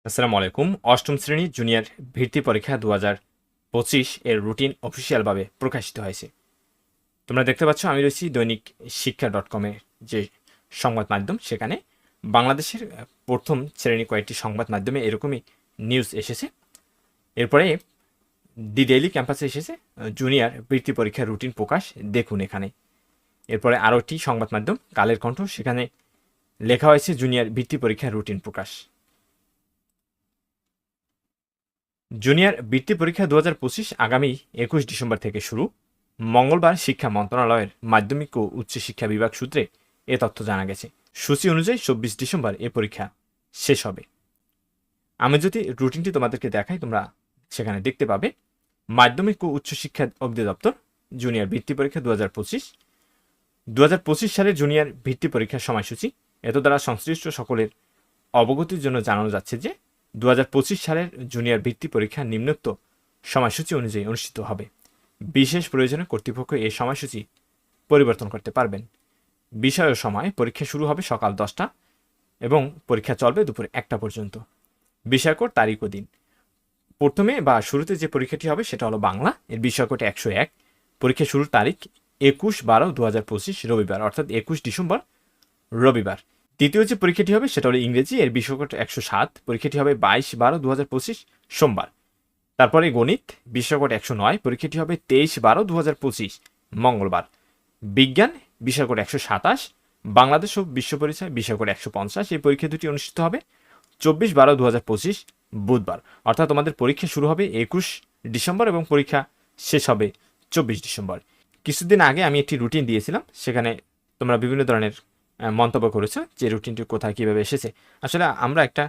আসসালামু আলাইকুম। অষ্টম শ্রেণী জুনিয়র ভর্তি পরীক্ষা 2025 এর রুটিন অফিসিয়ালভাবে প্রকাশিত হয়েছে। তোমরা দেখতে পাচ্ছ আমি রয়েছি দৈনিক শিক্ষা .com-এর যে সংবাদ মাধ্যম, সেখানে বাংলাদেশের প্রথম শ্রেণী কয়েকটি সংবাদ মাধ্যমে এরকমই নিউজ এসেছে। এরপরে দি ডেইলি ক্যাম্পাসে এসেছে জুনিয়র বৃত্তি পরীক্ষার রুটিন প্রকাশ, দেখুন এখানে। এরপরে আরও একটি সংবাদ মাধ্যম কালের কণ্ঠ, সেখানে লেখা হয়েছে জুনিয়র বৃত্তি পরীক্ষার রুটিন প্রকাশ। জুনিয়র বৃত্তি পরীক্ষা 2025 আগামী 21 ডিসেম্বর থেকে শুরু। মঙ্গলবার শিক্ষা মন্ত্রণালয়ের মাধ্যমিক ও উচ্চশিক্ষা বিভাগ সূত্রে এ তথ্য জানা গেছে। সূচি অনুযায়ী 24 ডিসেম্বর এ পরীক্ষা শেষ হবে। আমি যদি রুটিনটি তোমাদেরকে দেখাই, তোমরা সেখানে দেখতে পাবে মাধ্যমিক ও উচ্চশিক্ষা অধিদপ্তর জুনিয়র বৃত্তি পরীক্ষা 2025 সালের জুনিয়র বৃত্তি পরীক্ষার সময়সূচি এত দ্বারা সংশ্লিষ্ট সকলের অবগতির জন্য জানানো যাচ্ছে যে 2025 সালের জুনিয়র বৃত্তি পরীক্ষা নিম্নোক্ত সময়সূচি অনুযায়ী অনুষ্ঠিত হবে। বিশেষ প্রয়োজনে কর্তৃপক্ষ এই সময়সূচি পরিবর্তন করতে পারবেন। বিষয় ও সময়: পরীক্ষা শুরু হবে সকাল 10টা এবং পরীক্ষা চলবে দুপুর 1টা পর্যন্ত। বিষয়কোড, তারিখ ও দিন: প্রথমে বা শুরুতে যে পরীক্ষাটি হবে সেটা হলো বাংলা, এর বিষয়কোড 101। পরীক্ষা শুরুর তারিখ 21/12/2025 রবিবার, অর্থাৎ 21 ডিসেম্বর রবিবার। দ্বিতীয় যে পরীক্ষাটি হবে সেটা হলো ইংরেজি, এর বিষয়কোড 107। পরীক্ষাটি হবে 22/12/2025 সোমবার। তারপরে গণিত, বিষয়কোড 109। পরীক্ষাটি হবে 23/12/2025 মঙ্গলবার। বিজ্ঞান, বিষয়কোড 127। বাংলাদেশ ও বিশ্ব পরিচয়, বিষয়কোড 150। এই পরীক্ষা দুটি অনুষ্ঠিত হবে 24/12/2025 বুধবার। অর্থাৎ তোমাদের পরীক্ষা শুরু হবে 21 ডিসেম্বর এবং পরীক্ষা শেষ হবে 24 ডিসেম্বর। কিছুদিন আগে আমি একটি রুটিন দিয়েছিলাম, সেখানে তোমরা বিভিন্ন ধরনের মন্তব্য করেছে যে রুটিনটি কোথায় কীভাবে এসেছে। আসলে আমরা একটা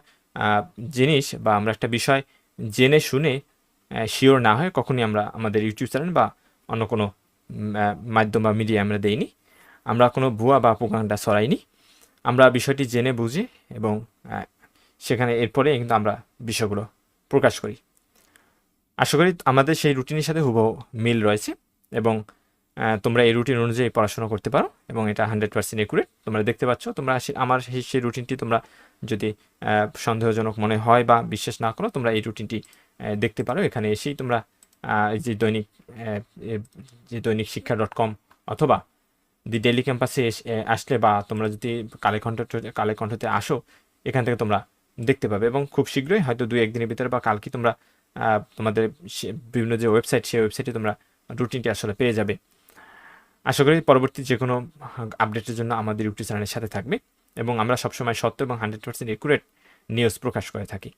জিনিস বা আমরা একটা বিষয় জেনে শুনে শিওর না হয়ে কখনই আমরা আমাদের ইউটিউব চ্যানেল বা অন্য কোনো মাধ্যম বা মিডিয়া আমরা দেইনি। আমরা কোনো ভুয়া বা প্রোপাগান্ডা ছড়াইনি। আমরা বিষয়টি জেনে বুঝি এবং সেখানে এরপরে কিন্তু আমরা বিষয়গুলো প্রকাশ করি। আশা করি আমাদের সেই রুটিনের সাথে হুবহু মিল রয়েছে এবং তোমরা এই রুটিন অনুযায়ী পড়াশোনা করতে পারো এবং এটা 100% একুরেট। তোমরা দেখতে পাচ্ছ, তোমরা আমার সেই রুটিনটি তোমরা যদি সন্দেহজনক মনে হয় বা বিশ্বাস না করো, তোমরা এই রুটিনটি দেখতে পারো। এখানে এসেই তোমরা যে দৈনিক শিক্ষা .com অথবা দি ডেইলি ক্যাম্পাসে আসলে বা তোমরা যদি কালেকণ্ঠতে আসো, এখান থেকে তোমরা দেখতে পাবে এবং খুব শীঘ্রই হয়তো 2-1 দিনের ভিতরে বা কালকে তোমরা তোমাদের বিভিন্ন যে ওয়েবসাইট, সেই ওয়েবসাইটে তোমরা রুটিনটি আসলে পেয়ে যাবে। আশা করি পরবর্তী যে কোনো আপডেটের জন্য আমাদের ইউটিউব চ্যানেলের সাথে থাকবে এবং আমরা সবসময় সত্য এবং 100% একুরেট নিউজ প্রকাশ করে থাকি।